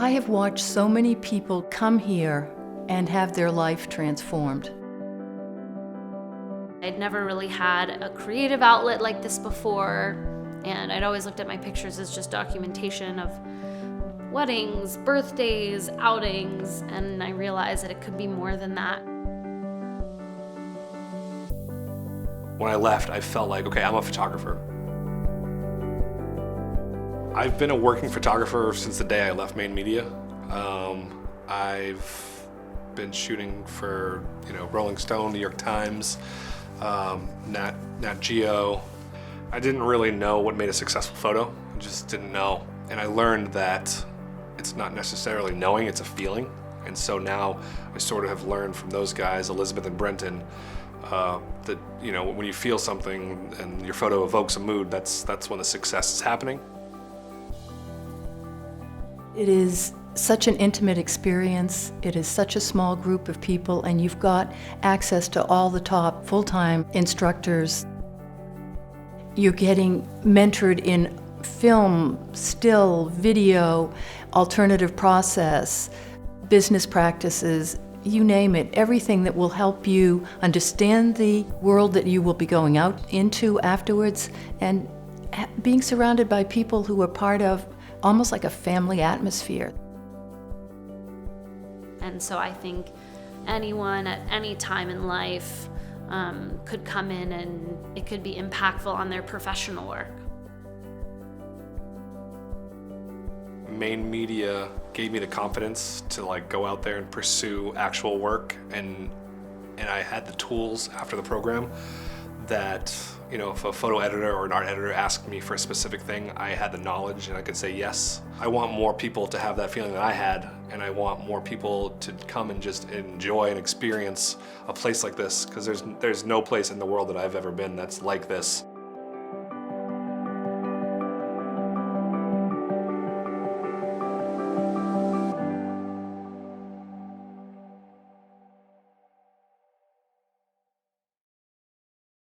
I have watched so many people come here and have their life transformed. I'd never really had a creative outlet like this before, and I'd always looked at my pictures as just documentation of weddings, birthdays, outings, and I realized that it could be more than that. When I left, I felt like, okay, I'm a photographer. I've been a working photographer since the day I left Maine Media. I've been shooting for, Rolling Stone, New York Times, Nat Geo. I didn't really know what made a successful photo. I just didn't know. And I learned that it's not necessarily knowing, it's a feeling. And so now I sort of have learned from those guys, Elizabeth and Brenton, that when you feel something and your photo evokes a mood, that's when the success is happening. It is such an intimate experience. It is such a small group of people, and you've got access to all the top full-time instructors. You're getting mentored in film, still, video, alternative process, business practices, you name it, everything that will help you understand the world that you will be going out into afterwards, and being surrounded by people who are part of almost like a family atmosphere. And so I think anyone at any time in life could come in and it could be impactful on their professional work. Maine Media gave me the confidence to go out there and pursue actual work, and I had the tools after the program that, if a photo editor or an art editor asked me for a specific thing, I had the knowledge and I could say yes. I want more people to have that feeling that I had, and I want more people to come and just enjoy and experience a place like this, because there's no place in the world that I've ever been that's like this.